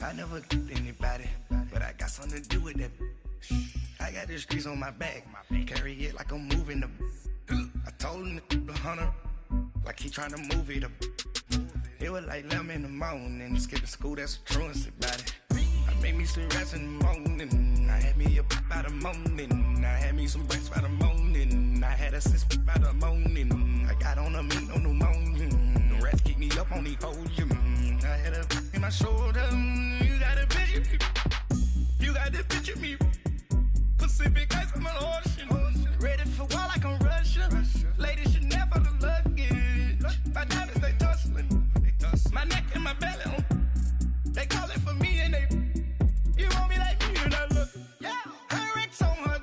I never anybody, but I got something to do with that. I got the streets on my back, carry it like I'm moving the. I told him the 100, like he trying to move it up. It was like 11 in the morning, skipping school, that's a truancy about it. I made me some rest in the morning, I had me a pop by the morning, I had me some breaks by the morning, I had a sis by the morning, I got on a meat, no pneumonia, the rats keep me up on the podium, I had a in my shoulder, you got a picture me, you got the picture me, Pacific ice on my ocean, ready for war like I'm Russia, ladies should never the luggage, my diamonds they tussling, my neck and my belly on, they call it for me and they, you want me like me and I look, yeah, her Rex on her,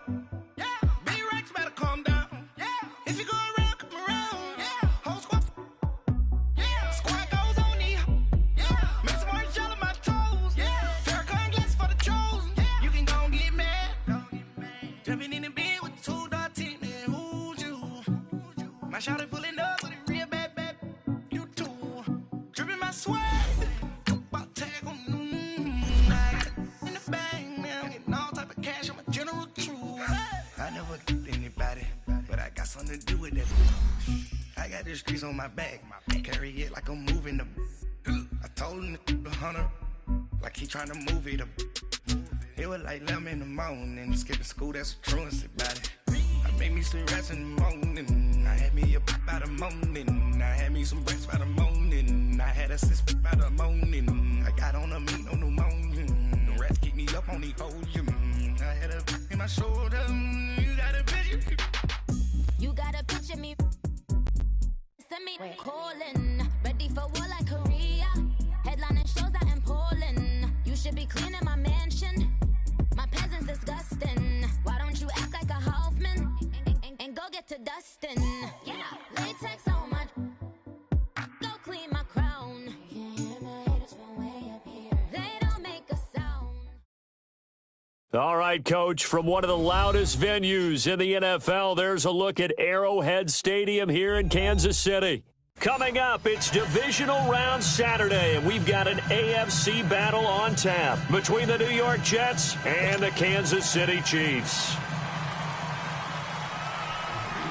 yeah, B-Rex better calm down, yeah, if you go around, come around, yeah, whole squad, yeah, squad goes on me, yeah, make some orange gel on my toes, yeah, Farrakhan glass for the chosen, yeah, you can go and get mad, jumping in the bed with the 2 dot team, man, who's you, my shawty pulling up with a real bad, you too, dripping my sweat. I never anybody, but I got something to do with that. I got the streets on my back, carry it like I'm moving the. I told him the 100, like he trying to move it up. It was like 11 in the morning, skipping school, that's a truancy about it. I made me some rest in the morning, I had me a pop by the morning, I had me some breaks by the morning, I had a sis by the morning, I got on a meat, no pneumonia, the rats keep me up on the podium, I had a in my shoulder, you got a picture. You got a picture me. Send me calling, ready for war like Korea. Headlining shows out in Poland. You should be cleaning my mansion. My peasants disgusting. Why don't you act like a Hoffman and go get to dustin'? Yeah, latex on my. Go clean my crown. Can't hear my haters from way up here. They don't make a sound. All right, Coach, from one of the loudest venues in the NFL, there's a look at Arrowhead Stadium here in Kansas City. Coming up, it's Divisional Round Saturday, and we've got an AFC battle on tap between the New York Jets and the Kansas City Chiefs.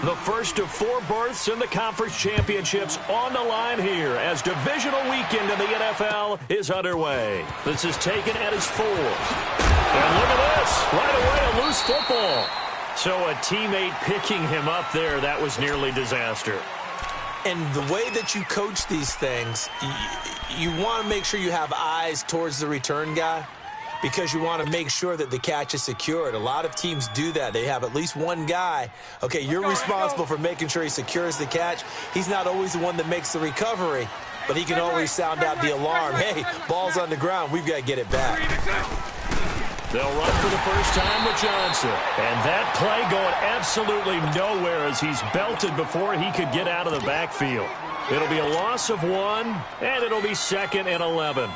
The first of 4 berths in the conference championships on the line here as divisional weekend in the NFL is underway. This is taken at his 4th. And look at this, right away a loose football. So a teammate picking him up there, that was nearly disaster. And the way that you coach these things, you want to make sure you have eyes towards the return guy because you want to make sure that the catch is secured. A lot of teams do that. They have at least one guy. Okay, you're responsible for making sure he secures the catch. He's not always the one that makes the recovery, but he can always sound out the alarm. Hey, ball's on the ground. We've got to get it back. They'll run for the first time with Johnson. And that play going absolutely nowhere as he's belted before he could get out of the backfield. It'll be a loss of 1, and it'll be 2nd and 11.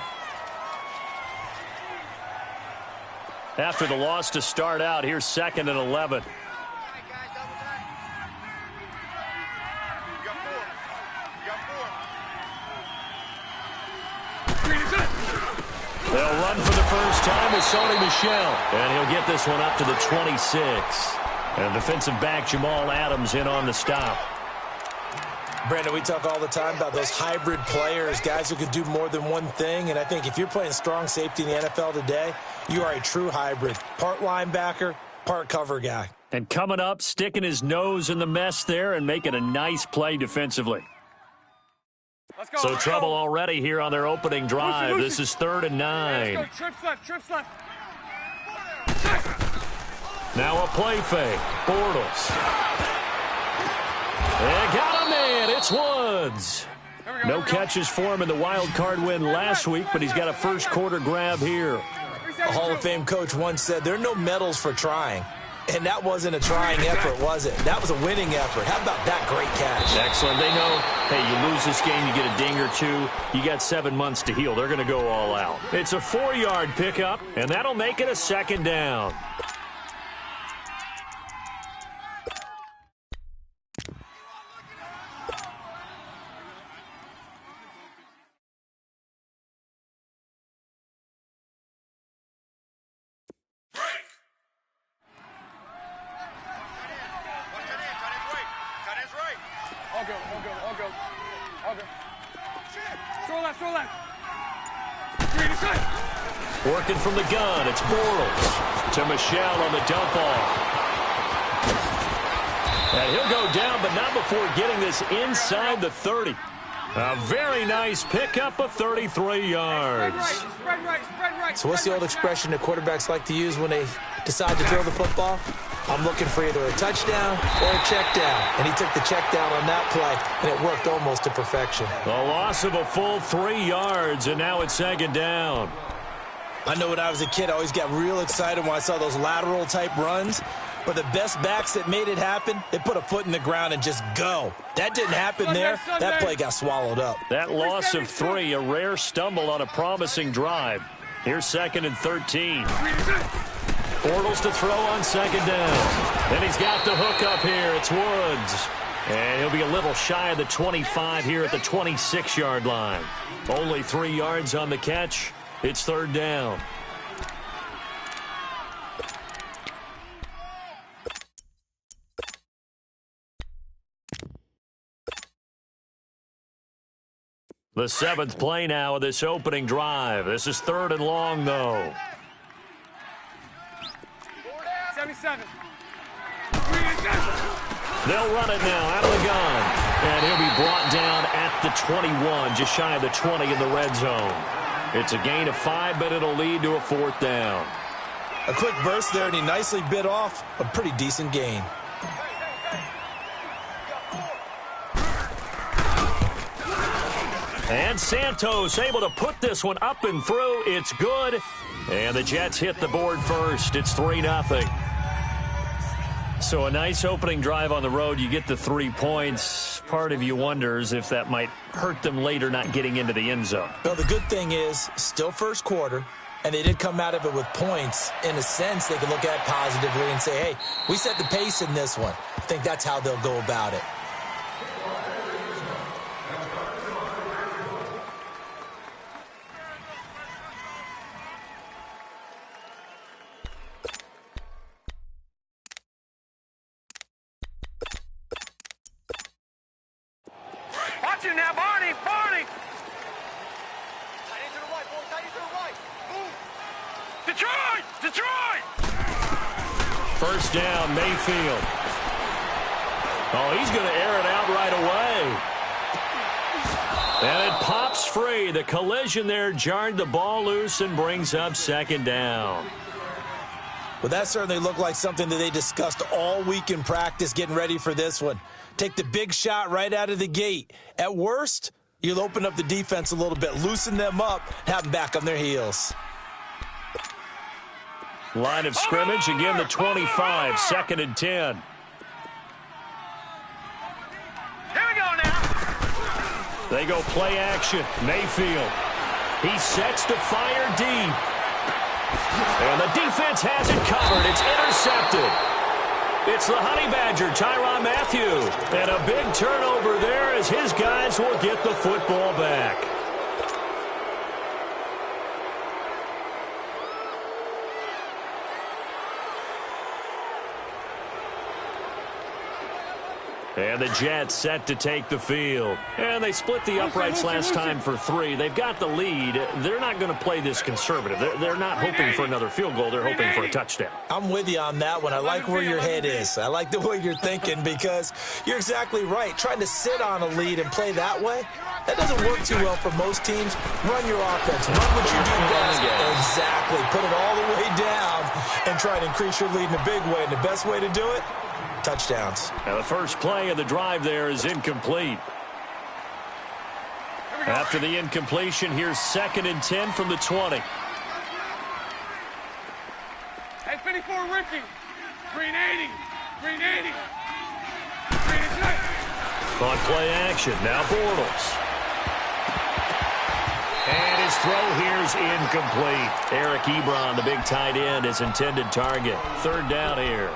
After the loss to start out, here's 2nd and 11. They'll run for the first time with Sony Michel, and he'll get this one up to the 26. And defensive back Jamal Adams in on the stop. Brandon, we talk all the time about those hybrid players, guys who can do more than one thing. And I think if you're playing strong safety in the NFL today, you are a true hybrid. Part linebacker, part cover guy. And coming up, sticking his nose in the mess there and making a nice play defensively. So trouble already here on their opening drive. This is 3rd and 9. Trips left. Now a play fake. Bortles. And got a man. It's Woods. No catches for him in the wild card win last week, but he's got a first quarter grab here. A Hall of Fame coach once said there are no medals for trying. And that wasn't a trying effort, was it? That was a winning effort. How about that great catch? Excellent. They know, hey, you lose this game, you get a ding or 2. You got 7 months to heal. They're going to go all out. It's a 4-yard pickup, and that'll make it a 2nd down. Working from the gun, it's Bortles to Michelle on the dump off. And he'll go down, but not before getting this inside the 30. A very nice pickup of 33 yards. Spread right. So what's the old expression that quarterbacks like to use when they decide to throw the football? I'm looking for either a touchdown or a check down. And he took the check down on that play, and it worked almost to perfection. A loss of a full 3 yards, and now it's second down. I know when I was a kid, I always got real excited when I saw those lateral-type runs. But the best backs that made it happen, they put a foot in the ground and just go. That didn't happen there. That play got swallowed up. That loss of 3, a rare stumble on a promising drive. Here's 2nd and 13. Bortles to throw on second down. Then he's got the hook up here. It's Woods. And he'll be a little shy of the 25 here at the 26-yard line. Only 3 yards on the catch. It's third down. The 7th play now of this opening drive. This is 3rd and long, though. 77. They'll run it now out of the gun. And he'll be brought down at the 21, just shy of the 20 in the red zone. It's a gain of 5, but it'll lead to a 4th down. A quick burst there, and he nicely bit off a pretty decent gain. And Santos able to put this one up and through. It's good. And the Jets hit the board first. It's 3-0. So a nice opening drive on the road. You get the 3 points. Part of you wonders if that might hurt them later not getting into the end zone. Well, the good thing is, still first quarter, and they did come out of it with points. In a sense, they can look at it positively and say, hey, we set the pace in this one. I think that's how they'll go about it. Now, Barney! Detroit! First down, Mayfield. Oh, he's going to air it out right away. And it pops free. The collision there jarred the ball loose and brings up second down. Well, that certainly looked like something that they discussed all week in practice getting ready for this one. Take the big shot right out of the gate. At worst, you'll open up the defense a little bit, loosen them up, have them back on their heels. Line of scrimmage, again the 25, 2nd and 10. Here we go now. They go play action. Mayfield. He sets to fire deep. And the defense has it covered. It's intercepted. It's the Honey Badger, Tyrann Mathieu. And a big turnover there as his guys will get the football back. And the Jets set to take the field. And they split the uprights last time for 3. They've got the lead. They're not going to play this conservative. They're not hoping for another field goal. They're hoping for a touchdown. I'm with you on that one. I like where your head is. I like the way you're thinking because you're exactly right. Trying to sit on a lead and play that way, that doesn't work too well for most teams. Run your offense. Run what you do best. Exactly. Put it all the way down and try to increase your lead in a big way. And the best way to do it, touchdowns. Now the first play of the drive there is incomplete. After the incompletion, here's 2nd and 10 from the 20. Hey, 54, Ricky. 380. On play action, now Bortles. And his throw here's incomplete. Eric Ebron, the big tight end, his intended target. 3rd down here.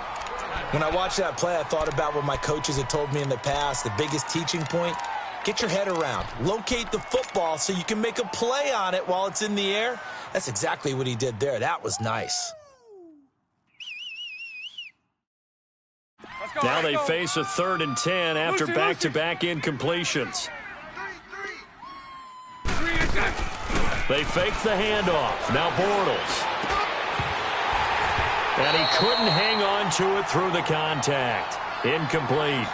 When I watched that play, I thought about what my coaches had told me in the past. The biggest teaching point, get your head around. Locate the football so you can make a play on it while it's in the air. That's exactly what he did there. That was nice. Now they face a 3rd and 10 after back-to-back incompletions. 3 They fake the handoff. Now Bortles. And he couldn't hang on to it through the contact. Incomplete.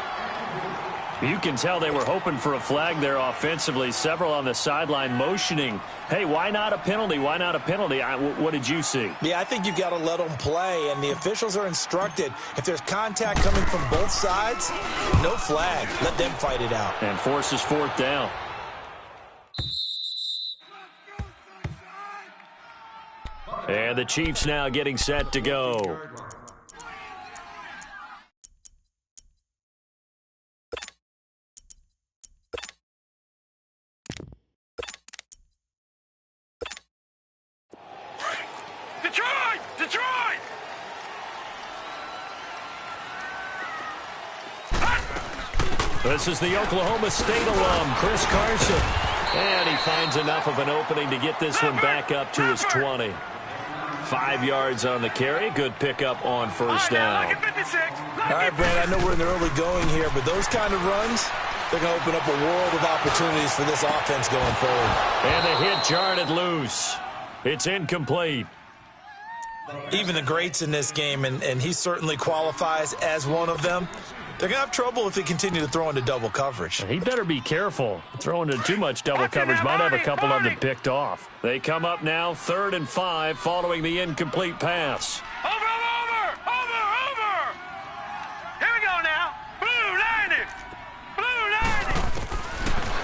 You can tell they were hoping for a flag there offensively. Several on the sideline motioning, hey, why not a penalty? Why not a penalty? What did you see? Yeah, I think you've got to let them play, and the officials are instructed, if there's contact coming from both sides, no flag. Let them fight it out. And forces fourth down. And the Chiefs now getting set to go. Detroit! This is the Oklahoma State alum, Chris Carson. And he finds enough of an opening to get this one back up to his 20. 5 yards on the carry. Good pickup on first down. All right, Brad, I know we're in the early going here, but those kind of runs, they're going to open up a world of opportunities for this offense going forward. And the hit jarred it loose. It's incomplete. Even the greats in this game, and he certainly qualifies as one of them, they're going to have trouble if they continue to throw into double coverage. He better be careful. Throwing into too much double coverage might have a couple of them picked off. They come up now 3rd and 5 following the incomplete pass. Over! Here we go now. Blue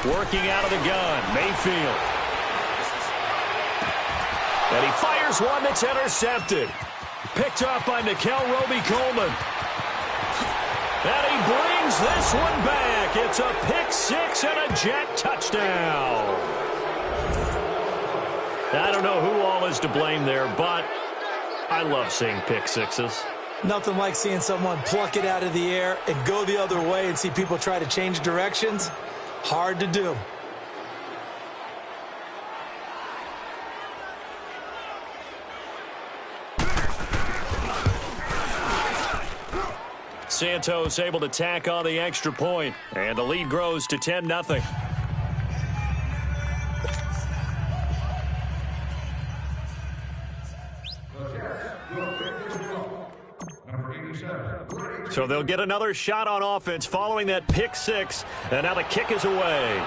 90. Working out of the gun, Mayfield. And he fires one that's intercepted. Picked off by Nickel Roby-Coleman. And he brings this one back. It's a pick six and a jet touchdown. I don't know who all is to blame there, but I love seeing pick sixes. Nothing like seeing someone pluck it out of the air and go the other way and see people try to change directions. Hard to do. Santos able to tack on the extra point, and the lead grows to 10-0. So they'll get another shot on offense following that pick six, and now the kick is away.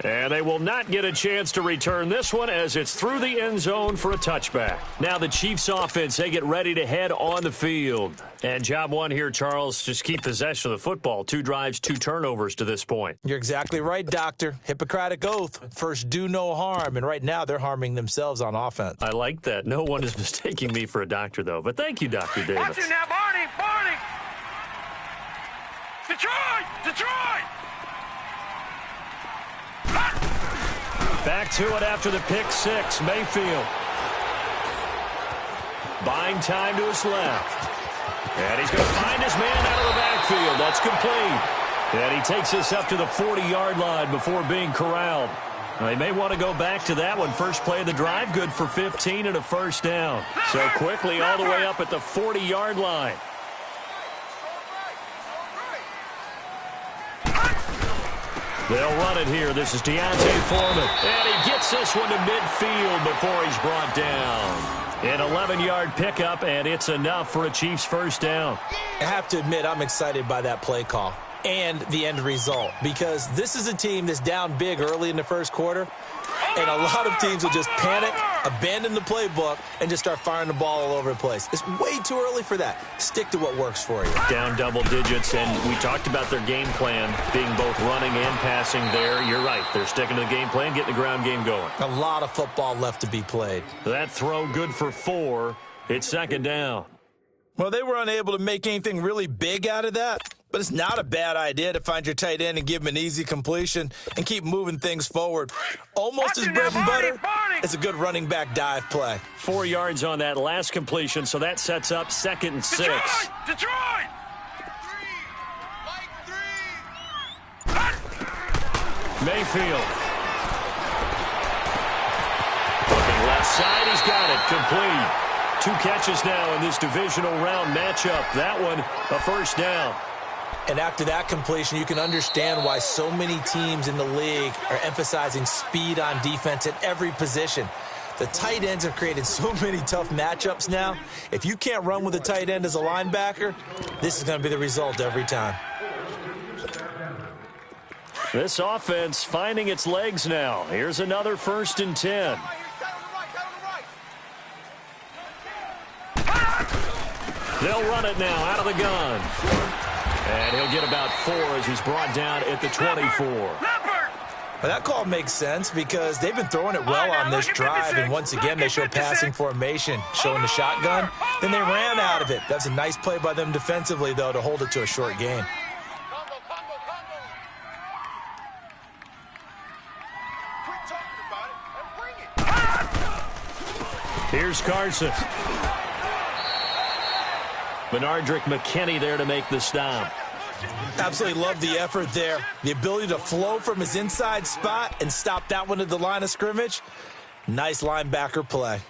And they will not get a chance to return this one as it's through the end zone for a touchback. Now the Chiefs offense, they get ready to head on the field. And job one here, Charles, just keep possession of the football. 2 drives, 2 turnovers to this point. You're exactly right, Doctor. Hippocratic oath. First, do no harm. And right now, they're harming themselves on offense. I like that. No one is mistaking me for a doctor, though. But thank you, Dr. Davis. Watch it now, Barney! Detroit! Back to it after the pick six. Mayfield. Buying time to his left. And he's going to find his man out of the backfield. That's complete. And he takes this up to the 40-yard line before being corralled. They may want to go back to that one. First play of the drive, good for 15 and a first down. So quickly all the way up at the 40-yard line. They'll run it here. This is Deontay Foreman. And he gets this one to midfield before he's brought down. An 11-yard pickup, and it's enough for a Chiefs first down. I have to admit, I'm excited by that play call and the end result, because this is a team that's down big early in the first quarter, and a lot of teams will just panic, abandon the playbook, and just start firing the ball all over the place. It's way too early for that. Stick to what works for you. Down double digits, and we talked about their game plan being both running and passing there. You're right. They're sticking to the game plan, getting the ground game going. A lot of football left to be played. That throw good for 4. It's second down. Well, they were unable to make anything really big out of that, but it's not a bad idea to find your tight end and give him an easy completion and keep moving things forward. Almost as bread and butter as a good running back dive play. 4 yards on that last completion, so that sets up 2nd and 6. Detroit! Mayfield. Looking left side, he's got it. Complete. 2 catches now in this divisional round matchup. That one, a first down. And after that completion, you can understand why so many teams in the league are emphasizing speed on defense at every position. The tight ends have created so many tough matchups now. If you can't run with a tight end as a linebacker, this is going to be the result every time. This offense finding its legs now. Here's another 1st and 10. They'll run it now out of the gun. And he'll get about 4 as he's brought down at the 24. Well, that call makes sense because they've been throwing it well on this drive, and once again they show passing formation, showing the shotgun. Then they ran out of it. That's a nice play by them defensively, though, to hold it to a short gain. Here's Carson. Benardrick McKinney there to make the stop. Absolutely love the effort there. The ability to flow from his inside spot and stop that one at the line of scrimmage. Nice linebacker play.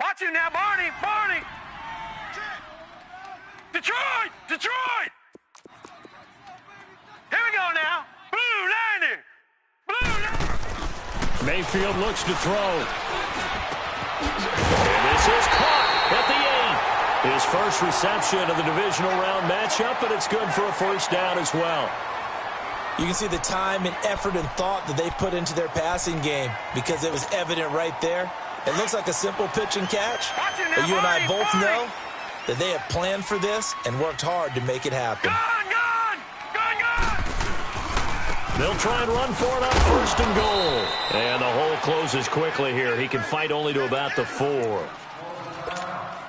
Watch it now, Barney! Barney! Detroit! Detroit! Here we go now. Blue liner! Blue liner! Mayfield looks to throw. And this is caught at the 8. His first reception of the divisional round matchup, but it's good for a 1st down as well. You can see the time and effort and thought that they put into their passing game because it was evident right there. It looks like a simple pitch and catch, but you and I both know that they have planned for this and worked hard to make it happen. They'll try and run for it on 1st and goal. And the hole closes quickly here. He can fight only to about the 4.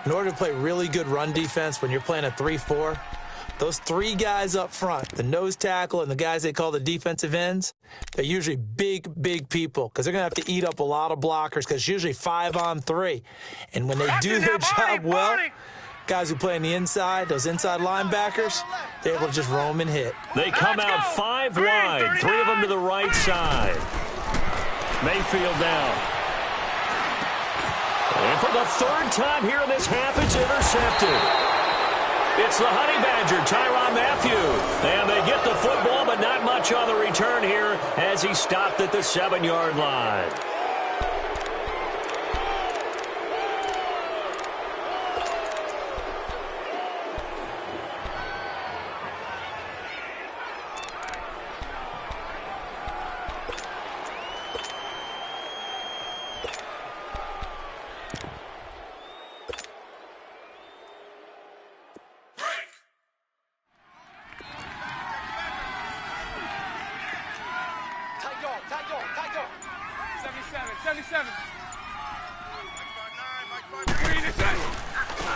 In order to play really good run defense when you're playing a 3-4, those 3 guys up front, the nose tackle and the guys they call the defensive ends, they're usually big, big people because they're going to have to eat up a lot of blockers because it's usually 5 on 3. And when they do their job well, guys who play on the inside, those inside linebackers, they're able to just roam and hit. They come out 5 wide, 3 of them to the right side. Mayfield down. And for the 3rd time here in this half, it's intercepted. It's the Honey Badger, Tyrann Mathieu. And they get the football, but not much on the return here as he stopped at the 7-yard line.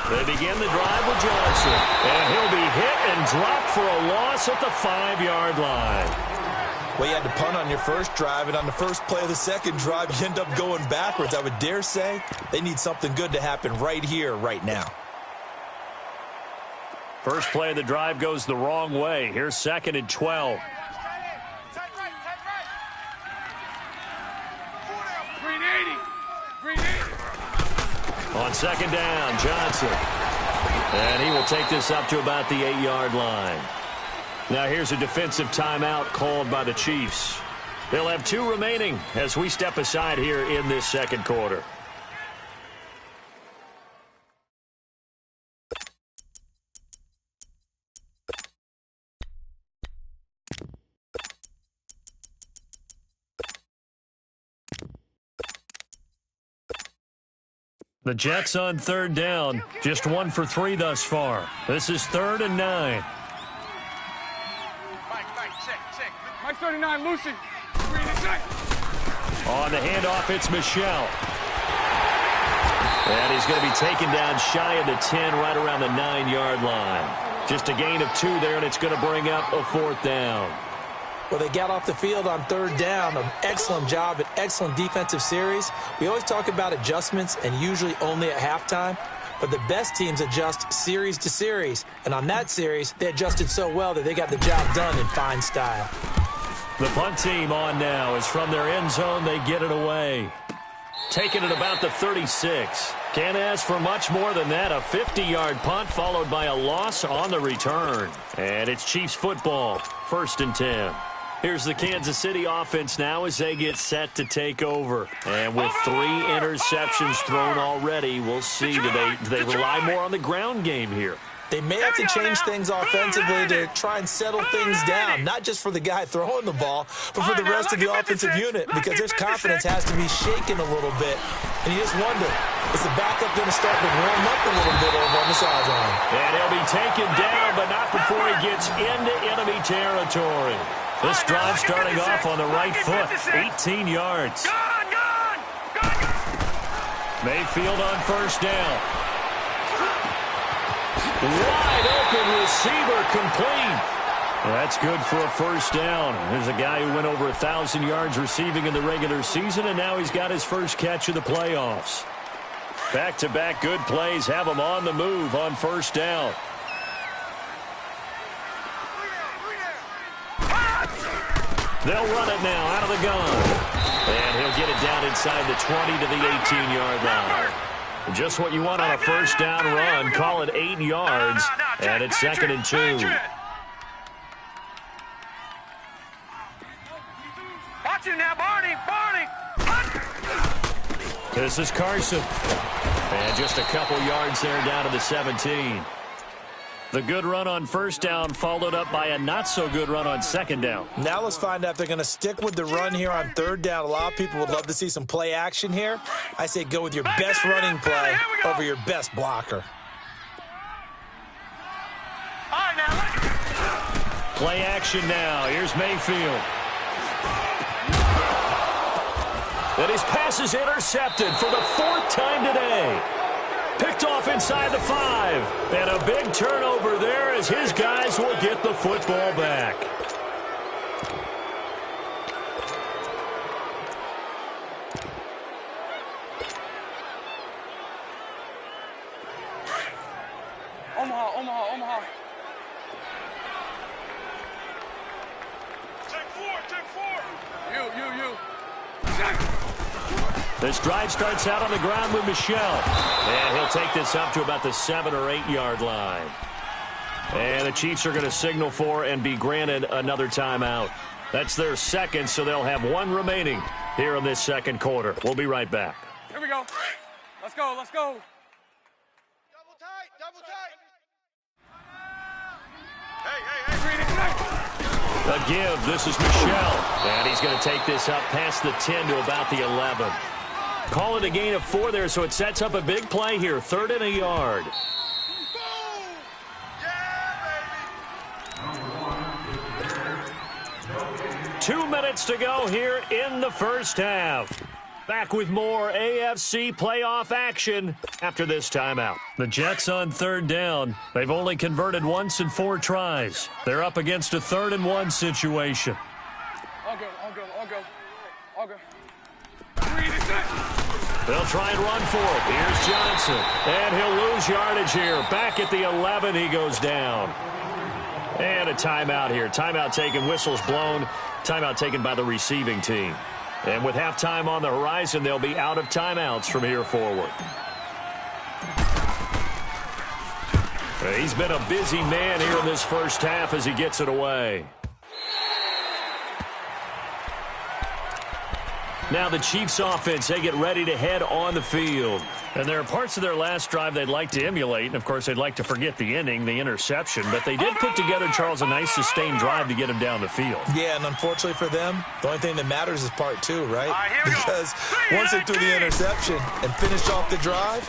They begin the drive with Johnson, and he'll be hit and dropped for a loss at the 5-yard line. Well, you had to punt on your first drive, and on the first play of the second drive, you end up going backwards. I would dare say they need something good to happen right here, right now. First play of the drive goes the wrong way. Here's 2nd and 12. On 2nd down, Johnson. And he will take this up to about the 8-yard line. Now here's a defensive timeout called by the Chiefs. They'll have 2 remaining as we step aside here in this 2nd quarter. The Jets on 3rd down, just 1 for 3 thus far. This is 3rd and 9. Mike 39, Lucy. On the handoff, it's Michelle. And he's going to be taken down shy of the 10, right around the 9-yard line. Just a gain of 2 there, and it's going to bring up a 4th down. Well, they got off the field on 3rd down. An excellent job, an excellent defensive series. We always talk about adjustments and usually only at halftime. But the best teams adjust series to series. And on that series, they adjusted so well that they got the job done in fine style. The punt team on now is from their end zone. They get it away. Taking it about the 36. Can't ask for much more than that. A 50-yard punt followed by a loss on the return. And it's Chiefs football. 1st and 10. Here's the Kansas City offense now as they get set to take over. And with 3 interceptions thrown already, we'll see. Do they rely more on the ground game here? They may have to change things offensively to try and settle things down, not just for the guy throwing the ball, but for the rest of the offensive unit, because their confidence has to be shaken a little bit. And you just wonder, is the backup going to start to warm up a little bit over on the sideline? And he'll be taken down, but not before he gets into enemy territory. This drive starting off on the right foot, 18 yards. Mayfield on 1st down. Wide open receiver complete. That's good for a 1st down. There's a guy who went over 1,000 yards receiving in the regular season, and now he's got his first catch of the playoffs. Back-to-back good plays have him on the move on 1st down. They'll run it now out of the gun. And he'll get it down inside the 20 to the 18-yard line. Just what you want on a 1st down run. Call it 8 yards, and it's 2nd and 2. Watch it now, Barney. This is Carson. And just a couple yards there down to the 17. The good run on 1st down followed up by a not-so-good run on 2nd down. Now let's find out if they're going to stick with the run here on 3rd down. A lot of people would love to see some play action here. I say go with your best running play over your best blocker. All right, now. Play action now. Here's Mayfield. And his pass is intercepted for the 4th time today. Picked off inside the 5. And a big turnover there as his guys will get the football back. Omaha. Take 4. You. This drive starts out on the ground with Michel. And he'll take this up to about the 7 or 8 yard line. And the Chiefs are going to signal for and be granted another timeout. That's their 2nd, so they'll have 1 remaining here in this 2nd quarter. We'll be right back. Here we go. Let's go. Double tight. Hey. A give. This is Michel. And he's going to take this up past the 10 to about the 11. Call it a gain of 4 there, so it sets up a big play here. 3rd and a yard. 2 minutes to go here in the 1st half. Back with more AFC playoff action after this timeout. The Jets on 3rd down. They've only converted once in 4 tries. They're up against a 3rd and 1 situation. I'll go. They'll try and run for it. Here's Johnson. And he'll lose yardage here. Back at the 11, he goes down. And a timeout here. Timeout taken, whistles blown. Timeout taken by the receiving team. And with halftime on the horizon, they'll be out of timeouts from here forward. He's been a busy man here in this 1st half as he gets it away. Now the Chiefs offense, they get ready to head on the field. And there are parts of their last drive they'd like to emulate. And, of course, they'd like to forget the ending, the interception. But they did put together, Charles, a nice sustained drive to get him down the field. Yeah, and unfortunately for them, the only thing that matters is part 2, right? Because once they threw the interception and finished off the drive,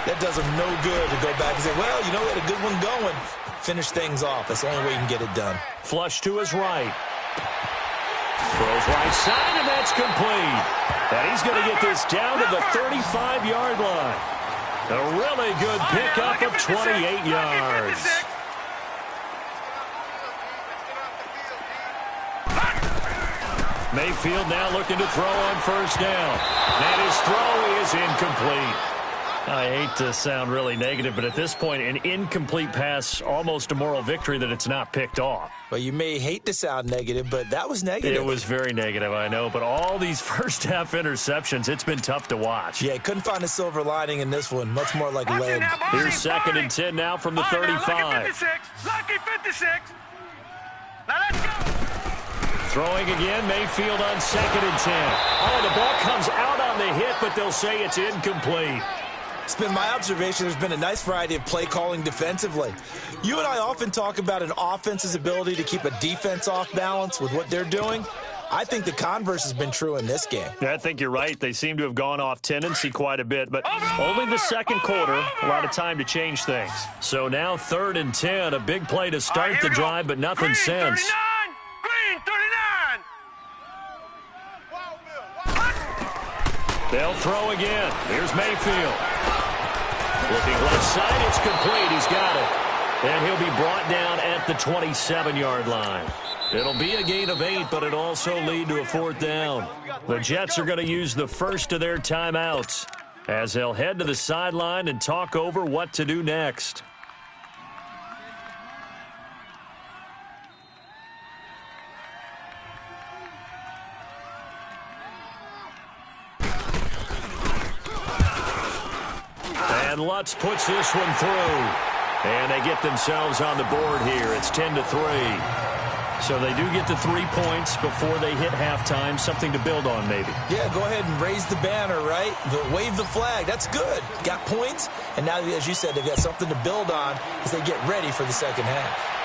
that does them no good to go back and say, well, you know, we had a good one going. Finish things off. That's the only way you can get it done. Flush to his right. Throws right side, and that's complete. And he's going to get this down to the 35-yard line. A really good pickup of 28 yards. Mayfield now looking to throw on 1st down. And his throw is incomplete. I hate to sound really negative, but at this point, an incomplete pass, almost a moral victory that it's not picked off. Well, you may hate to sound negative, but that was negative. It was very negative, I know, but all these first-half interceptions, it's been tough to watch. Yeah, couldn't find a silver lining in this one. Much more like lead. Here's 2nd and 10 now from the 35. Lucky 56. Now let's go. Throwing again, Mayfield on 2nd and 10. Oh, the ball comes out on the hit, but they'll say it's incomplete. It's been my observation there's been a nice variety of play calling defensively. You and I often talk about an offense's ability to keep a defense off balance with what they're doing. I think the converse has been true in this game. Yeah, I think you're right. They seem to have gone off tendency quite a bit, but only the second quarter, a lot of time to change things. So now 3rd and 10, a big play to start the drive, but nothing since. Green 39. They'll throw again. Here's Mayfield. Looking left side, it's complete. He's got it. And he'll be brought down at the 27-yard line. It'll be a gain of 8, but it'll also lead to a 4th down. The Jets are going to use the first of their timeouts as they'll head to the sideline and talk over what to do next. And Lutz puts this one through. And they get themselves on the board here. It's 10-3. So they do get the 3 points before they hit halftime. Something to build on, maybe. Yeah, go ahead and raise the banner, right? Wave the flag. That's good. Got points. And now, as you said, they've got something to build on as they get ready for the second half.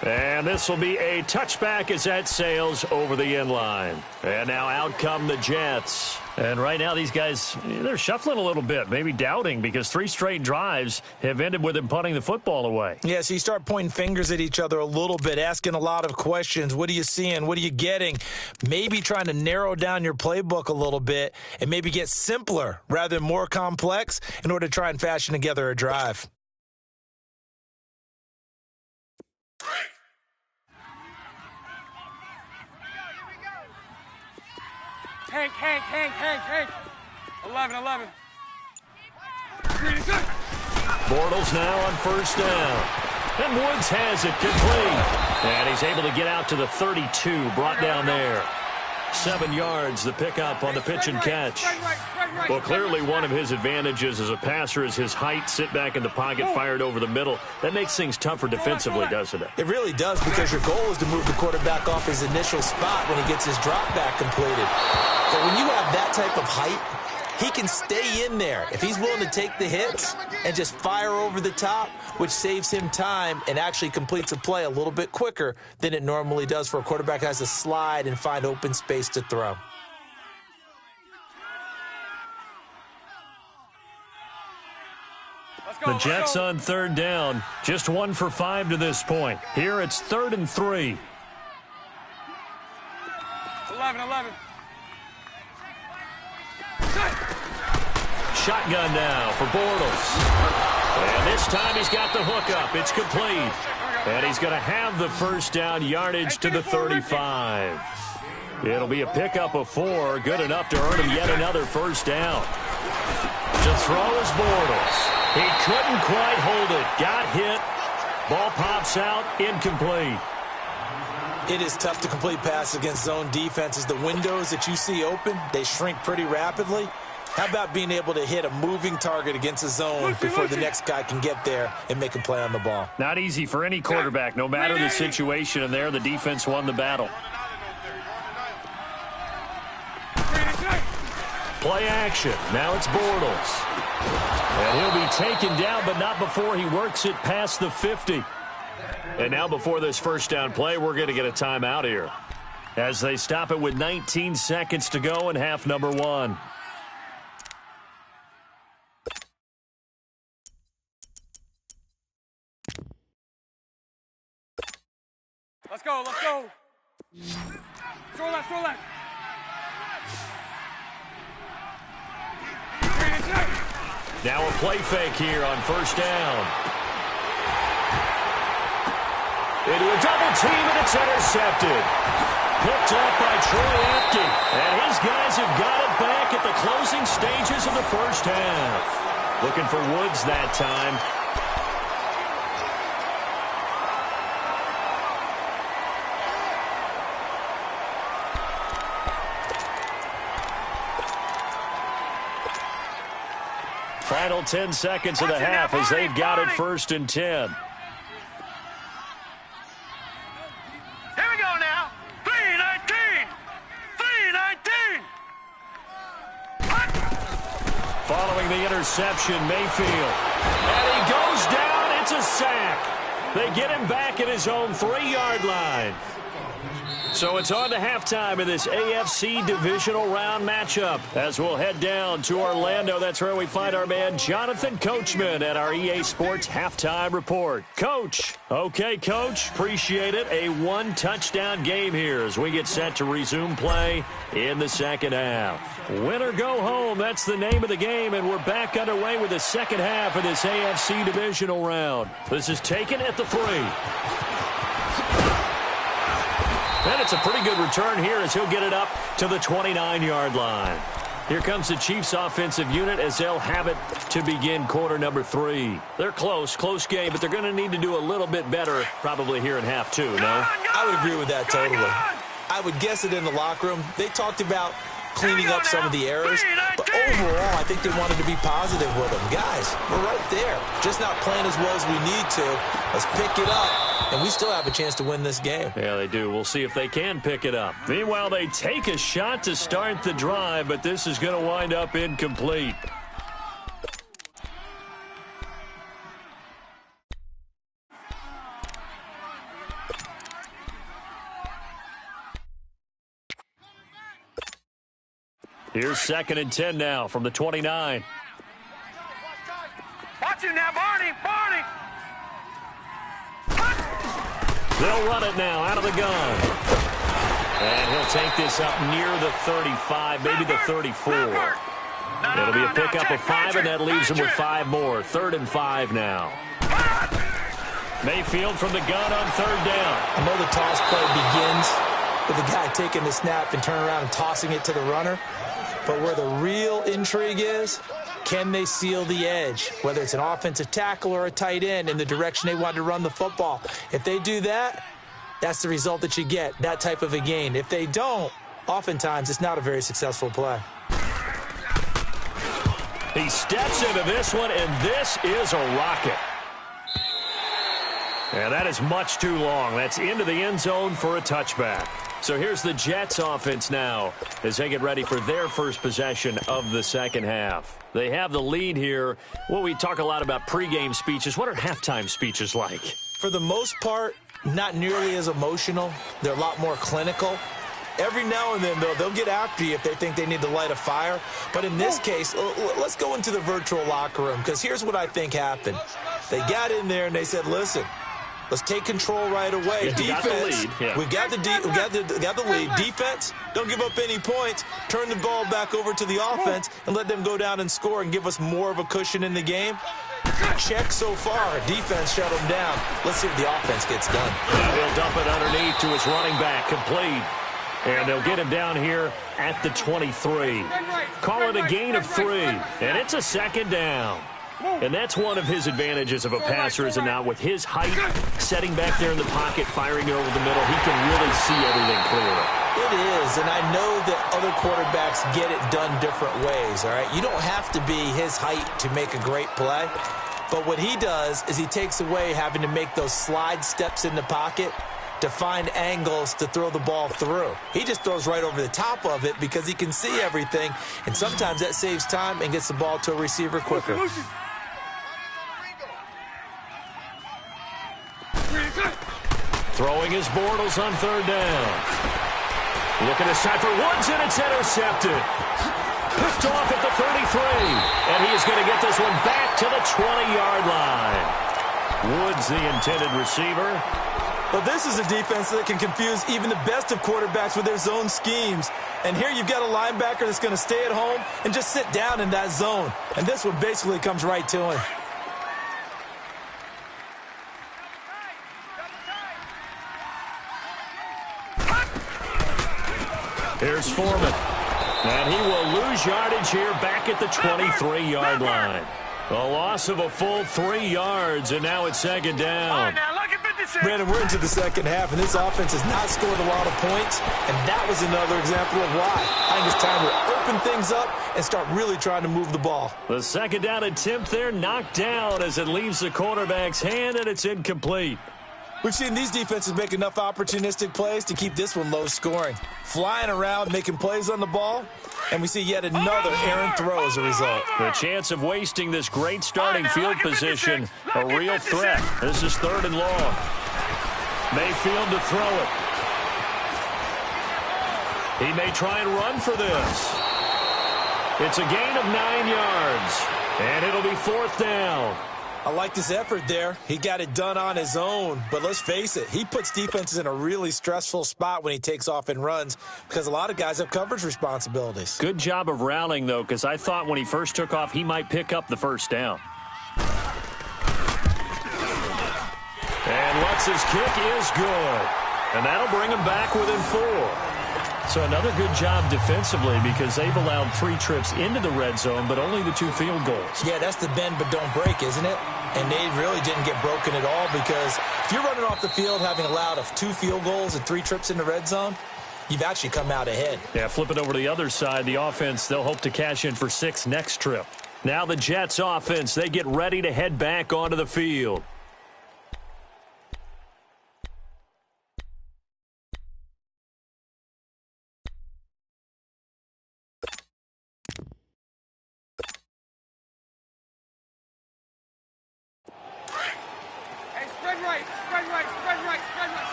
And this will be a touchback as that sails over the end line. And now out come the Jets. And right now these guys, they're shuffling a little bit, maybe doubting, because 3 straight drives have ended with them punting the football away. Yeah, so you start pointing fingers at each other a little bit, asking a lot of questions. What are you seeing? What are you getting? Maybe trying to narrow down your playbook a little bit and maybe get simpler rather than more complex in order to try and fashion together a drive. Hank. 11. Bortles now on 1st down. And Woods has it complete. And he's able to get out to the 32, brought down there. 7 yards, the pickup on the pitch and catch. Well, clearly one of his advantages as a passer is his height, sit back in the pocket, fired over the middle. That makes things tougher defensively, doesn't it? It really does, because your goal is to move the quarterback off his initial spot when he gets his drop back completed. But when you have that type of height, he can stay in there if he's willing to take the hits and just fire over the top, which saves him time and actually completes a play a little bit quicker than it normally does for a quarterback who has to slide and find open space to throw. The Jets on 3rd down, just 1 for 5 to this point. Here it's 3rd and 3. 11. Shotgun now for Bortles. And this time he's got the hookup. It's complete. And he's going to have the 1st down, yardage to the 35. It'll be a pickup of 4, good enough to earn him yet another 1st down. To throw is Bortles. He couldn't quite hold it. Got hit. Ball pops out, incomplete. It is tough to complete passes against zone defenses. The windows that you see open, they shrink pretty rapidly. How about being able to hit a moving target against a zone before the next guy can get there and make a play on the ball? Not easy for any quarterback, no matter the situation. And there, the defense won the battle. Play action. Now it's Bortles. And he'll be taken down, but not before he works it past the 50. And now before this 1st down play, we're going to get a timeout here as they stop it with 19 seconds to go in half number 1. Let's go. Throw that. Now a play fake here on 1st down. into a double team, and it's intercepted. Picked up by Troy Apke. And his guys have got it back at the closing stages of the first half. Looking for Woods that time. Final 10 seconds of the half as they've got it 1st and 10. Here we go now. 3-19. 3-19. Following the interception, Mayfield. And he goes down. It's a sack. They get him back at his own 3-yard line. So it's on to halftime in this AFC divisional round matchup as we'll head down to Orlando. That's where we find our man Jonathan Coachman at our EA Sports Halftime Report. Coach. Okay, Coach. Appreciate it. A 1-touchdown game here as we get set to resume play in the second half. Win or go home, that's the name of the game, and we're back underway with the second half of this AFC divisional round. This is taken at the 3. And it's a pretty good return here as he'll get it up to the 29-yard line. Here comes the Chiefs offensive unit as they'll have it to begin quarter number 3. They're close game, but they're going to need to do a little bit better probably here in half 2, no? I would agree with that totally. I would guess it in the locker room. They talked about cleaning up some of the errors, but overall, I think they wanted to be positive with them. Guys, we're right there. Just not playing as well as we need to. Let's pick it up, and we still have a chance to win this game. Yeah, they do. We'll see if they can pick it up. Meanwhile, they take a shot to start the drive, but this is going to wind up incomplete. Here's 2nd and 10 now from the 29. Watch him now, Barney. They'll run it now out of the gun. And he'll take this up near the 35, maybe the 34. It'll be a pickup of 5, and that leaves him with 5 more. 3rd and 5 now. Mayfield from the gun on 3rd down. I know the toss play begins with the guy taking the snap and turning around and tossing it to the runner. But where the real intrigue is, can they seal the edge, whether it's an offensive tackle or a tight end in the direction they want to run the football? If they do that, that's the result that you get, that type of a gain. If they don't, oftentimes it's not a very successful play. He steps into this one, and this is a rocket. And that is much too long. That's into the end zone for a touchback. So here's the Jets offense now as they get ready for their first possession of the second half. They have the lead here. Well, we talk a lot about pregame speeches. What are halftime speeches like? For the most part, not nearly as emotional. They're a lot more clinical. Every now and then, though, they'll get after you if they think they need to light a fire. But in this case, let's go into the virtual locker room, because here's what I think happened. They got in there and they said, listen, let's take control right away. Defense, we got the lead. Defense, don't give up any points. Turn the ball back over to the offense and let them go down and score and give us more of a cushion in the game. Check so far. Defense shut them down. Let's see what the offense gets done. And he'll dump it underneath to his running back, complete. And they'll get him down here at the 23. Call it a gain of 3, and it's a 2nd down. And that's one of his advantages of a passer, is it not? With his height, setting back there in the pocket, firing it over the middle, he can really see everything clearly. It is, and I know that other quarterbacks get it done different ways, all right? You don't have to be his height to make a great play. But what he does is he takes away having to make those slide steps in the pocket to find angles to throw the ball through. He just throws right over the top of it because he can see everything, and sometimes that saves time and gets the ball to a receiver quicker. Throwing his Bortles on 3rd down. Looking this time for Woods, and it's intercepted. Picked off at the 33, and he is going to get this one back to the 20-yard line. Woods, the intended receiver. Well, this is a defense that can confuse even the best of quarterbacks with their zone schemes. And here you've got a linebacker that's going to stay at home and just sit down in that zone. And this one basically comes right to him. Here's Foreman. And he will lose yardage here back at the 23-yard line. A loss of a full 3 yards, and now it's second down. Brandon, we're into the second half, and this offense has not scored a lot of points, and that was another example of why. I think it's time to open things up and start really trying to move the ball. The second down attempt there knocked down as it leaves the quarterback's hand, and it's incomplete. We've seen these defenses make enough opportunistic plays to keep this one low scoring. Flying around, making plays on the ball, and we see yet another errant throw as a result. The chance of wasting this great starting field position, a real threat. This is 3rd and long. Mayfield to throw it. He may try and run for this. It's a gain of 9 yards, and it'll be 4th down. I like this effort there. He got it done on his own. But let's face it, he puts defenses in a really stressful spot when he takes off and runs because a lot of guys have coverage responsibilities. Good job of rallying, though, because I thought when he first took off, he might pick up the first down. And Lutz's kick is good. And that'll bring him back within 4. So another good job defensively because they've allowed 3 trips into the red zone, but only the 2 field goals. Yeah, that's the bend but don't break, isn't it? And they really didn't get broken at all because if you're running off the field having allowed 2 field goals and 3 trips in the red zone, you've actually come out ahead. Yeah, flip it over to the other side. The offense, they'll hope to cash in for 6 next trip. Now the Jets offense, they get ready to head back onto the field.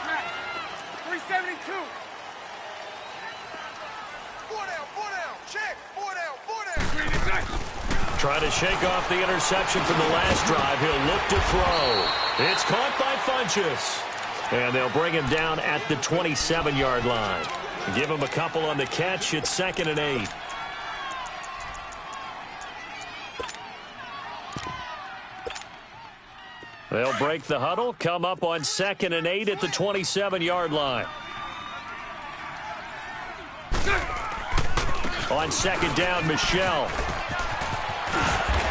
Smack. 372. 4 down, check. 4 down. Try to shake off the interception from the last drive. He'll look to throw. It's caught by Funchess. And they'll bring him down at the 27-yard line. Give him a couple on the catch. It's 2nd and 8. They'll break the huddle, come up on 2nd and 8 at the 27-yard line. On 2nd down, Michel.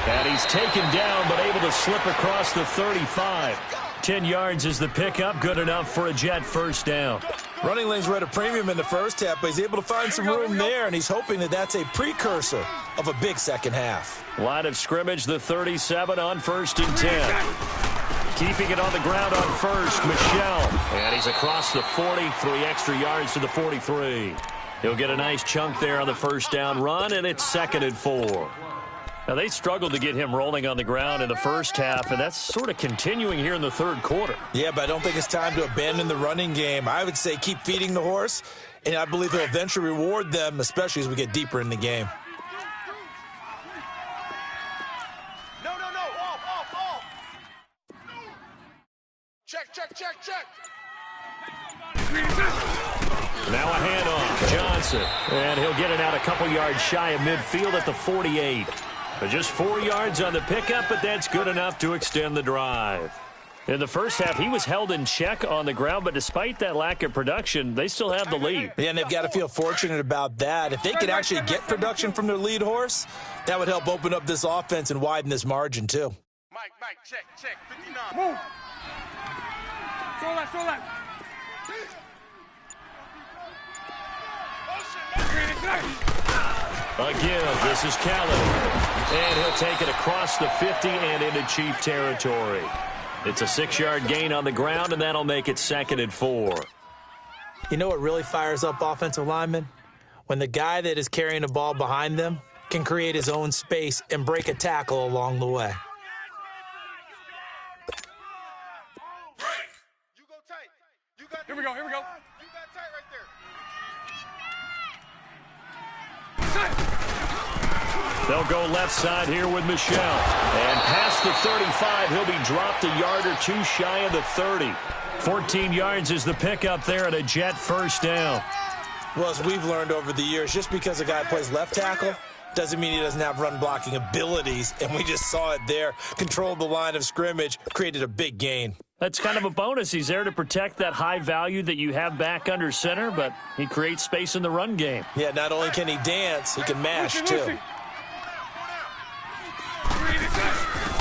And he's taken down, but able to slip across the 35. 10 yards is the pickup, good enough for a Jet first down. Running lanes were at a premium in the first half, but he's able to find some room there, and he's hoping that that's a precursor of a big second half. Line of scrimmage, the 37 on 1st and 10. Keeping it on the ground on 1st, Michel. And he's across the 40, 3 extra yards to the 43. He'll get a nice chunk there on the first down run, and it's 2nd and 4. Now, they struggled to get him rolling on the ground in the first half, and that's sort of continuing here in the 3rd quarter. Yeah, but I don't think it's time to abandon the running game. I would say keep feeding the horse, and I believe he'll eventually reward them, especially as we get deeper in the game. Check. Now a handoff, Johnson. And he'll get it out a couple yards shy of midfield at the 48. But just 4 yards on the pickup, but that's good enough to extend the drive. In the first half, he was held in check on the ground, but despite that lack of production, they still have the lead. Yeah, and they've got to feel fortunate about that. If they could actually get production from their lead horse, that would help open up this offense and widen this margin, too. Mike, check. 59. Move. Throw that. Again, this is Kelly. And he'll take it across the 50 and into Chief territory. It's a 6-yard gain on the ground, and that'll make it 2nd and 4. You know what really fires up offensive linemen? When the guy that is carrying the ball behind them can create his own space and break a tackle along the way. Here we go. You got tight right there. They'll go left side here with Michel. And past the 35, he'll be dropped a yard or 2 shy of the 30. 14 yards is the pickup there at a Jet first down. Well, as we've learned over the years, just because a guy plays left tackle doesn't mean he doesn't have run blocking abilities. And we just saw it there. Controlled the line of scrimmage, created a big gain. That's kind of a bonus. He's there to protect that high value that you have back under center, but he creates space in the run game. Yeah, not only can he dance, he can mash, too.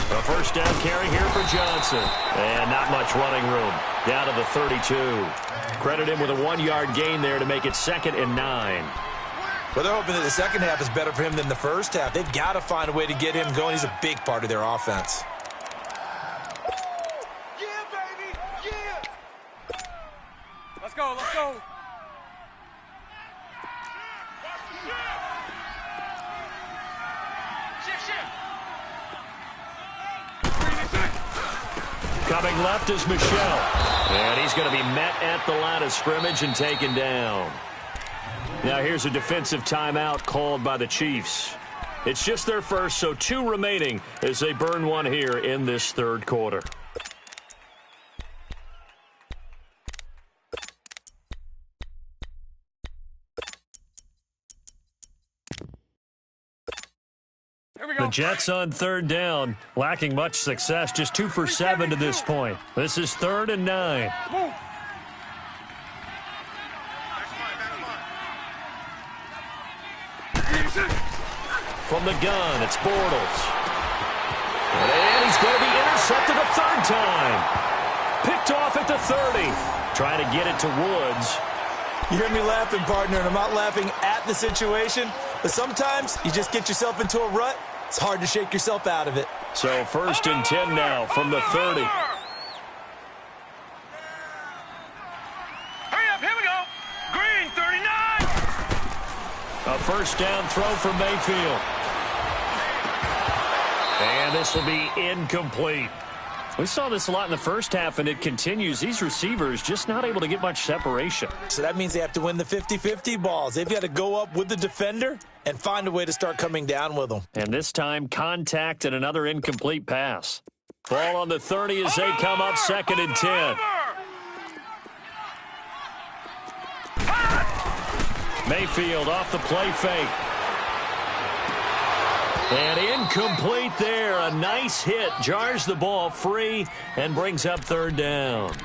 A first down carry here for Johnson. And not much running room. Down to the 32. Credit him with a 1-yard gain there to make it 2nd and 9. Well, they're hoping that the second half is better for him than the first half. They've got to find a way to get him going. He's a big part of their offense. Yeah, baby. Yeah. Let's go. Let's go. Coming left is Michelle. And he's going to be met at the line of scrimmage and taken down. Now here's a defensive timeout called by the Chiefs. It's just their first, so 2 remaining as they burn one here in this third quarter. The Jets on third down, lacking much success, just 2 for 7 to this point. This is 3rd and 9. From the gun, it's Bortles. And he's going to be intercepted a 3rd time. Picked off at the 30. Trying to get it to Woods. You hear me laughing, partner, and I'm not laughing at the situation, but sometimes you just get yourself into a rut. It's hard to shake yourself out of it. So 1st and 10 now from the 30. Hurry up, here we go. Green, 39. A first down throw from Mayfield. And this will be incomplete. We saw this a lot in the first half, and it continues. These receivers just not able to get much separation. So that means they have to win the 50-50 balls. They've got to go up with the defender and find a way to start coming down with them. And this time, contact and another incomplete pass. Ball on the 30 as they come up 2nd and 10. Mayfield off the play fake. And incomplete there. A nice hit. Jars the ball free and brings up 3rd down.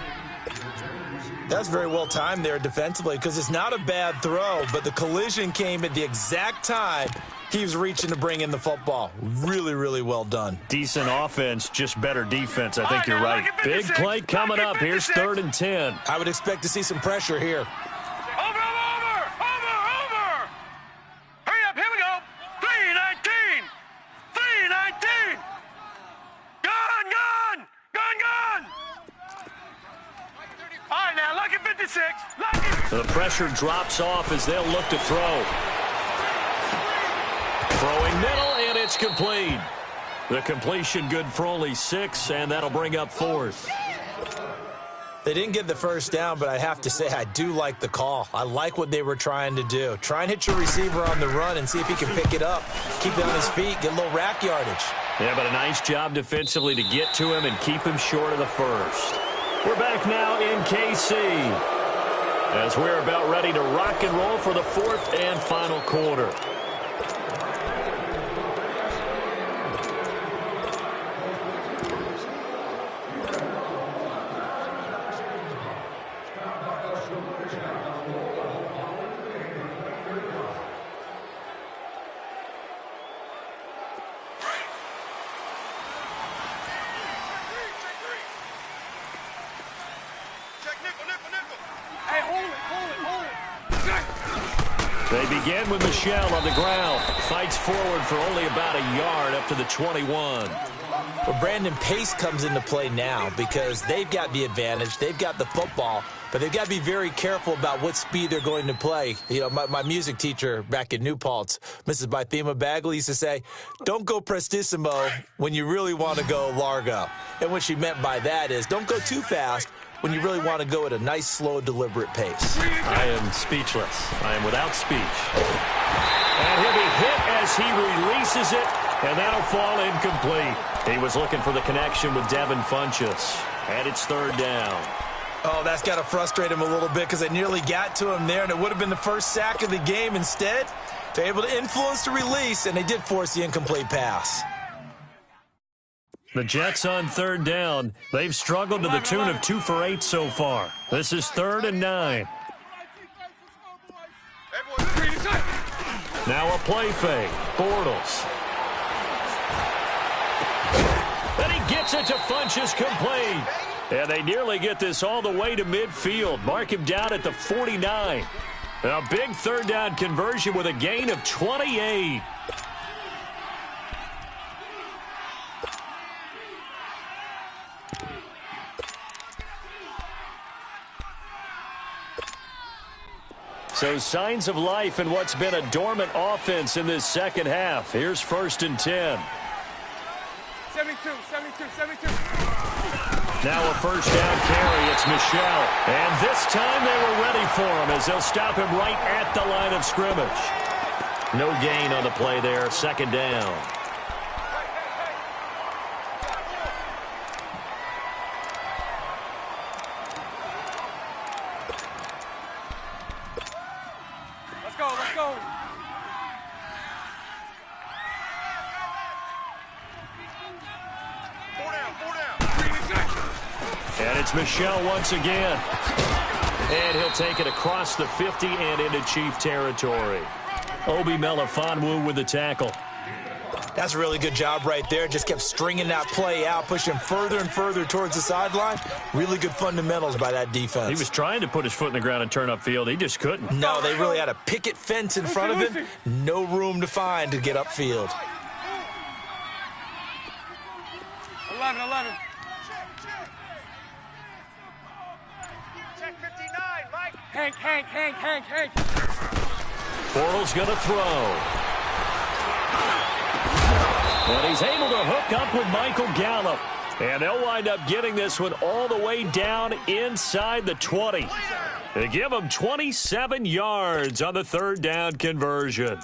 That's very well timed there defensively because it's not a bad throw, but the collision came at the exact time he was reaching to bring in the football. Really, really well done. Decent offense, just better defense. I think you're right. Big play coming up. Here's 3rd and 10. I would expect to see some pressure here. The pressure drops off as they'll look to throw. Throwing middle, and it's complete. The completion good for only 6, and that'll bring up 4th. They didn't get the first down, but I have to say I do like the call. I like what they were trying to do. Try and hit your receiver on the run and see if he can pick it up. Keep it on his feet, get a little rack yardage. Yeah, but a nice job defensively to get to him and keep him short of the first. We're back now in KC as we're about ready to rock and roll for the 4th and final quarter. They begin with Michelle on the ground. Fights forward for only about a yard up to the 21. Well, Brandon, pace comes into play now because they've got the advantage. They've got the football, but they've got to be very careful about what speed they're going to play. You know, my music teacher back in New Paltz, Mrs. Bythema Bagley, used to say, don't go prestissimo when you really want to go largo. And what she meant by that is don't go too fast when you really want to go at a nice, slow, deliberate pace. I am speechless. I am without speech. And he'll be hit as he releases it, and that'll fall incomplete. He was looking for the connection with Devin Funchess, and it's 3rd down. Oh, that's got to frustrate him a little bit because they nearly got to him there, and it would have been the first sack of the game. Instead, they're able to influence the release, and they did force the incomplete pass. The Jets on third down. They've struggled to the tune of 2 for 8 so far. This is 3rd and 9. Now a play fake. Bortles. And he gets it to Funchess complete. And they nearly get this all the way to midfield. Mark him down at the 49. A big 3rd down conversion with a gain of 28. So signs of life in what's been a dormant offense in this second half. Here's 1st and 10. 72. Now a 1st down carry. It's Michel. And this time they were ready for him as they'll stop him right at the line of scrimmage. No gain on the play there. 2nd down. Let's go. And it's Michel once again. And he'll take it across the 50 and into Chief territory. Obi Melifonwu with the tackle. That's a really good job right there. Just kept stringing that play out, pushing further and further towards the sideline. Really good fundamentals by that defense. He was trying to put his foot in the ground and turn upfield. He just couldn't. No, they really had a picket fence in front of him. No room to find to get upfield. 11. Check 59, Mike. Hank. Bortles going to throw. And he's able to hook up with Michael Gallup. And they'll wind up getting this one all the way down inside the 20. They give him 27 yards on the 3rd down conversion.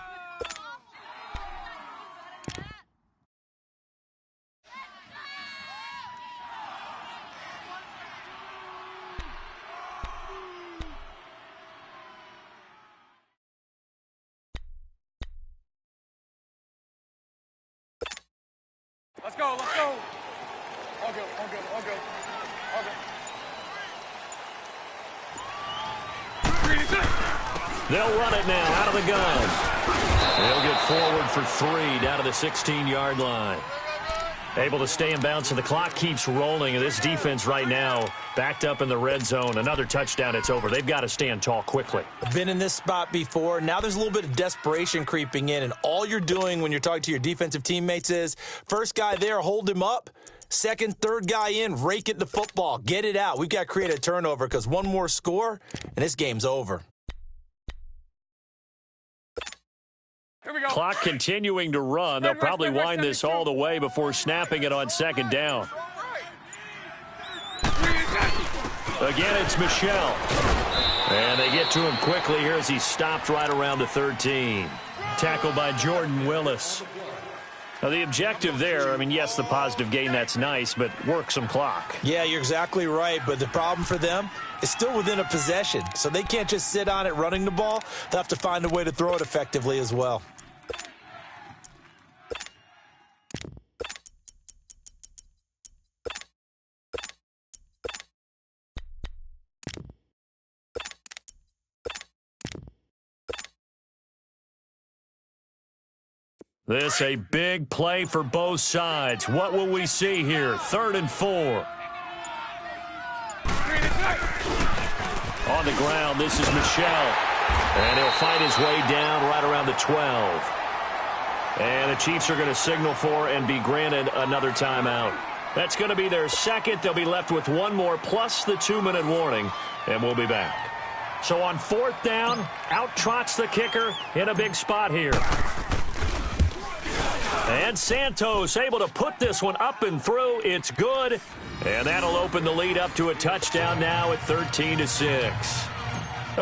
Let's go. All good. They'll run it now out of the gun. They'll get forward for 3 down to the 16-yard line. Able to stay in bounds, and the clock keeps rolling. And this defense right now backed up in the red zone. Another touchdown, it's over. They've got to stand tall quickly. Been in this spot before. Now there's a little bit of desperation creeping in, and all you're doing when you're talking to your defensive teammates is, first guy there, hold him up. Second, third guy in, rake it the football. Get it out. We've got to create a turnover because one more score, and this game's over. Here we go. Clock continuing to run. They'll probably wind this all the way before snapping it on 2nd down. Again, it's Michel. And they get to him quickly here as he's stopped right around the 13. Tackled by Jordan Willis. Now, the objective there, I mean, yes, the positive gain, that's nice, but work some clock. Yeah, you're exactly right, but the problem for them is still within a possession, so they can't just sit on it running the ball. They'll have to find a way to throw it effectively as well. This a big play for both sides. What will we see here? 3rd and 4. On the ground, this is Michel. And he'll fight his way down right around the 12. And the Chiefs are going to signal for and be granted another timeout. That's going to be their second. They'll be left with one more plus the 2-minute warning, and we'll be back. So on 4th down, out trots the kicker in a big spot here. And Santos able to put this one up and through. It's good. And that'll open the lead up to a touchdown now at 13-6.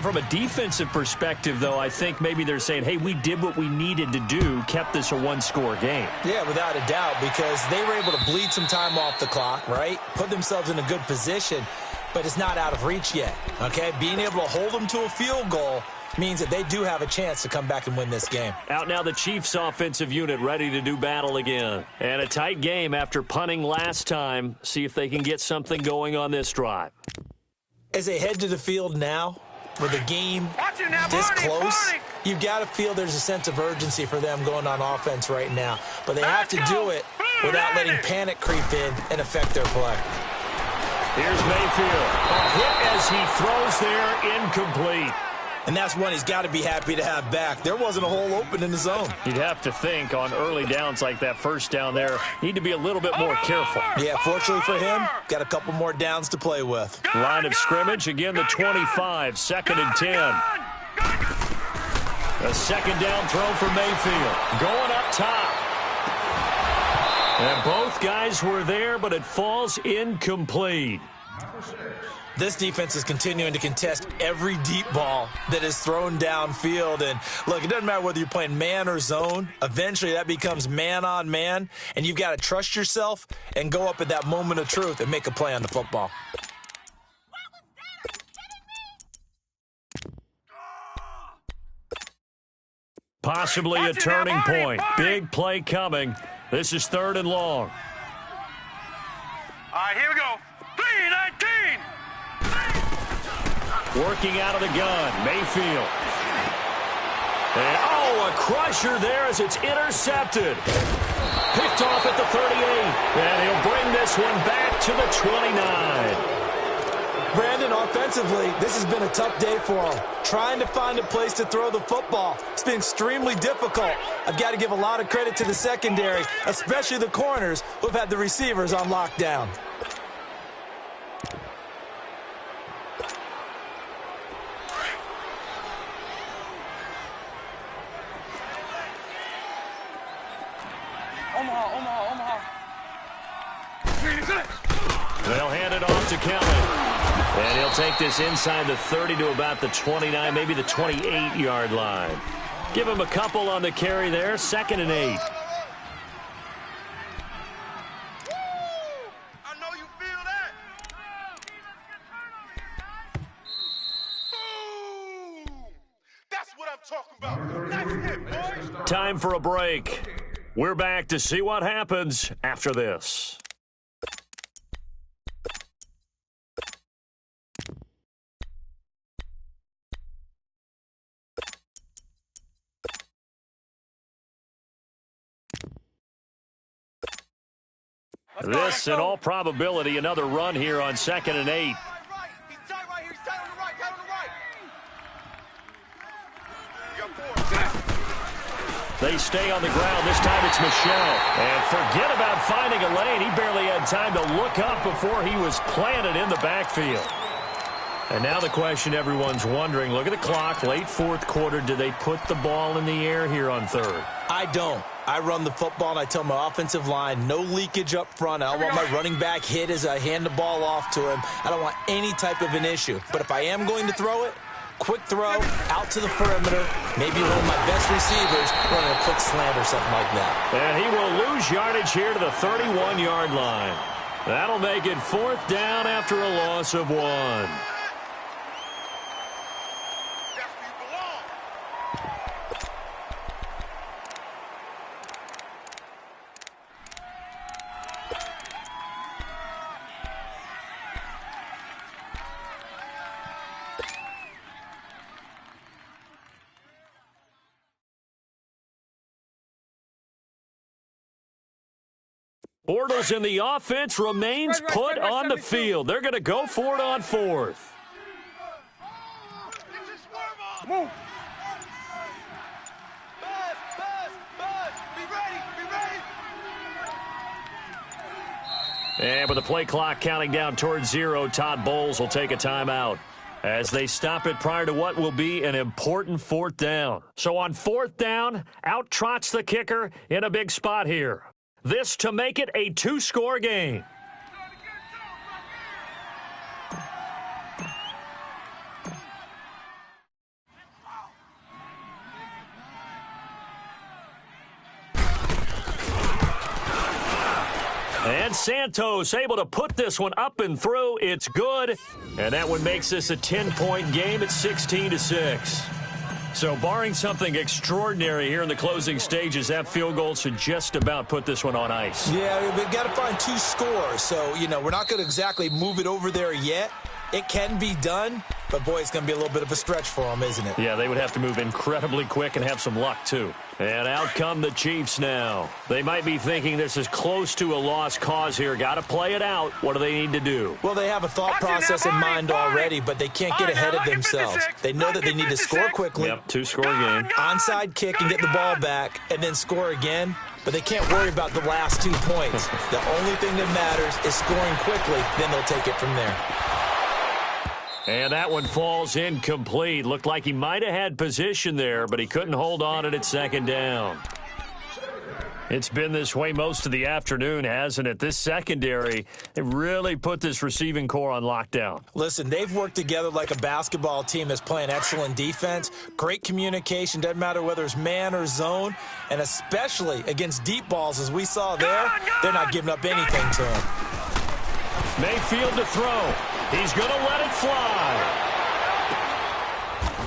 From a defensive perspective, though, I think maybe they're saying, hey, we did what we needed to do, kept this a one-score game. Yeah, without a doubt, because they were able to bleed some time off the clock, right? Put themselves in a good position, but it's not out of reach yet, okay? Being able to hold them to a field goal means that they do have a chance to come back and win this game. Out now the Chiefs offensive unit ready to do battle again. And a tight game after punting last time. See if they can get something going on this drive. As they head to the field now, with the game this close, you've got to feel there's a sense of urgency for them going on offense right now. But they have to do it without letting panic creep in and affect their play. Here's Mayfield. A hit as he throws there, incomplete. And that's one he's got to be happy to have back. There wasn't a hole open in the zone. You'd have to think on early downs like that first down there, need to be a little bit more careful. Yeah, fortunately for him, got a couple more downs to play with. Line of scrimmage, again the 25, 2nd and 10. A second down throw for Mayfield. Going up top. And both guys were there, but it falls incomplete. This defense is continuing to contest every deep ball that is thrown downfield. And, look, it doesn't matter whether you're playing man or zone. Eventually, that becomes man-on-man, and you've got to trust yourself and go up at that moment of truth and make a play on the football. Possibly a turning point. Big play coming. This is 3rd and long. All right, here we go. 3-19. Working out of the gun, Mayfield. And, a crusher there as it's intercepted. Picked off at the 38. And he'll bring this one back to the 29. Brandon, offensively, this has been a tough day for him. Trying to find a place to throw the football. It's been extremely difficult. I've got to give a lot of credit to the secondary, especially the corners who've had the receivers on lockdown. Omaha. They'll hand it off to Kelly. And he'll take this inside the 30 to about the 29, maybe the 28-yard line. Give him a couple on the carry there, 2nd and 8. I know you feel that. Boom! That's what I'm talking about. That's it, boys. Time for a break. We're back to see what happens after this. This, in all probability, another run here on 2nd and 8. He's tight right here. He's tight on the right. Tight on the right. They stay on the ground. This time it's Michelle. And forget about finding a lane. He barely had time to look up before he was planted in the backfield. And now the question everyone's wondering, look at the clock, late 4th quarter. Do they put the ball in the air here on 3rd? I don't. I run the football, and I tell my offensive line, no leakage up front. I don't want my running back hit as I hand the ball off to him. I don't want any type of an issue. But if I am going to throw it, quick throw, out to the perimeter, maybe one of my best receivers running a quick slant or something like that. And he will lose yardage here to the 31-yard line. That'll make it 4th down after a loss of 1. Bortles in the offense remains put on the field. They're going to go for it on 4th. Move. And with the play clock counting down towards 0, Todd Bowles will take a timeout as they stop it prior to what will be an important 4th down. So on 4th down, out trots the kicker in a big spot here. This to make it a 2-score game. And Santos able to put this one up and through. It's good. And that one makes this a 10-point game at 16-6. So barring something extraordinary here in the closing stages, that field goal should just about put this one on ice. Yeah, we've got to find 2 scores. So, we're not going to exactly move it over there yet. It can be done, but, boy, it's going to be a little bit of a stretch for them, isn't it? Yeah, they would have to move incredibly quick and have some luck, too. And out come the Chiefs now. They might be thinking this is close to a lost cause here. Got to play it out. What do they need to do? Well, they have a thought process in mind already, but they can't get ahead of themselves. They know that they need to score quickly. Yep, 2-score game. Onside kick and get the ball back, and then score again. But they can't worry about the last 2 points. The only thing that matters is scoring quickly. Then they'll take it from there. And that one falls incomplete. Looked like he might have had position there, but he couldn't hold on at second down. It's been this way most of the afternoon, hasn't it? This secondary, they really put this receiving core on lockdown. Listen, they've worked together like a basketball team that's playing excellent defense. Great communication, doesn't matter whether it's man or zone. And especially against deep balls, as we saw there, they're not giving up anything to him. Mayfield to throw. He's going to let it fly.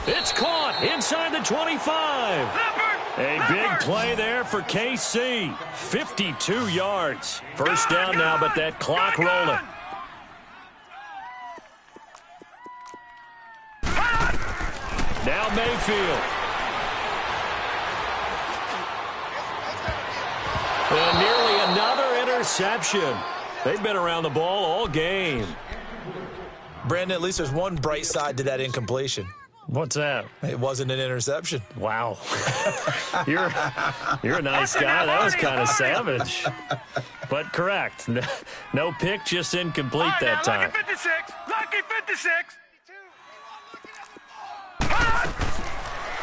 It's caught inside the 25. A big play there for KC. 52 yards. First down now, but that clock rolling. Now Mayfield. And nearly another interception. They've been around the ball all game. Brandon, at least there's one bright side to that incompletion. What's that? It wasn't an interception. Wow. You're a nice guy. That was kind of savage. But correct. No pick, just incomplete that time. Lucky 56. Lucky 56.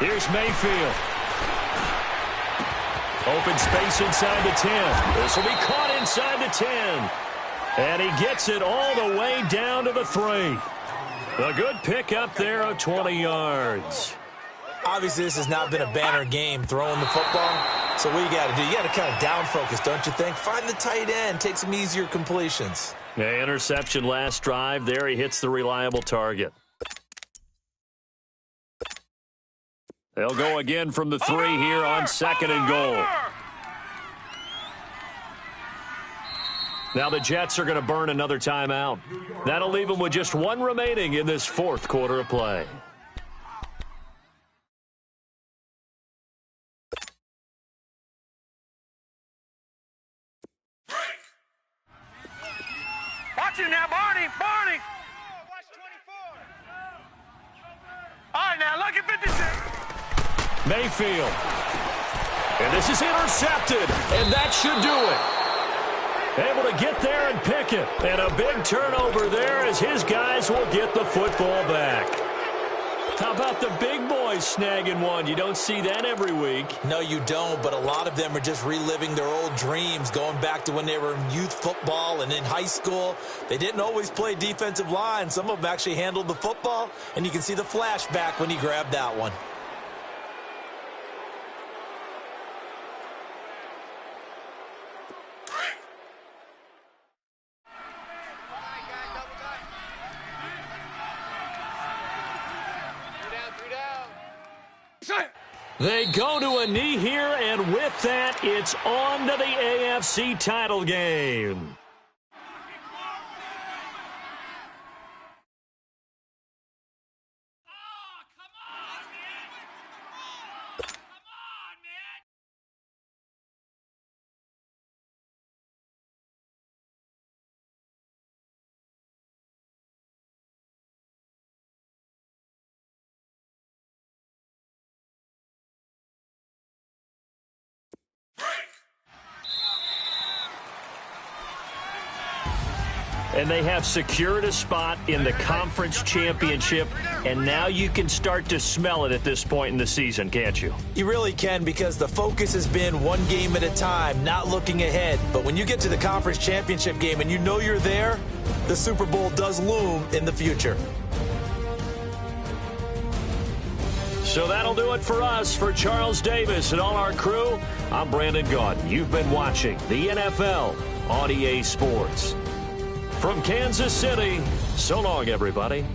Here's Mayfield. Open space inside the 10. This will be caught inside the 10. And he gets it all the way down to the 3. A good pick up there of 20 yards. Obviously, this has not been a banner game throwing the football. So what you got to do, you got to kind of down focus, don't you think? Find the tight end, take some easier completions. Yeah, interception last drive. There he hits the reliable target. They'll go again from the 3 here on 2nd and goal. Now the Jets are going to burn another timeout. That'll leave them with just 1 remaining in this 4th quarter of play. Watch him now, Barney. Barney. Watch 24. All right, now, look at 56. Mayfield. And this is intercepted, and that should do it. Able to get there and pick it. And a big turnover there as his guys will get the football back. How about the big boys snagging one? You don't see that every week. No, you don't, but a lot of them are just reliving their old dreams, going back to when they were in youth football and in high school. They didn't always play defensive line. Some of them actually handled the football, and you can see the flashback when he grabbed that one. They go to a knee here, and with that, it's on to the AFC title game. And they have secured a spot in the conference championship, and now you can start to smell it at this point in the season, can't you? You really can, because the focus has been one game at a time, not looking ahead. But when you get to the conference championship game and you know you're there, the Super Bowl does loom in the future. So that'll do it for us. For Charles Davis and all our crew, I'm Brandon Gaudin. You've been watching the NFL on EA Sports. From Kansas City, so long, everybody.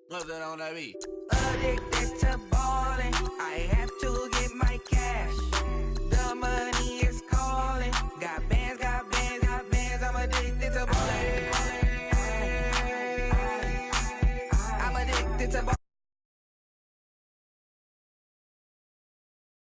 What's that on that beat? Addicted to ballin', I have to get my cash. The money is calling. Got bands, got bands, got bands. I'm addicted to ballin'. I'm addicted to ballin'.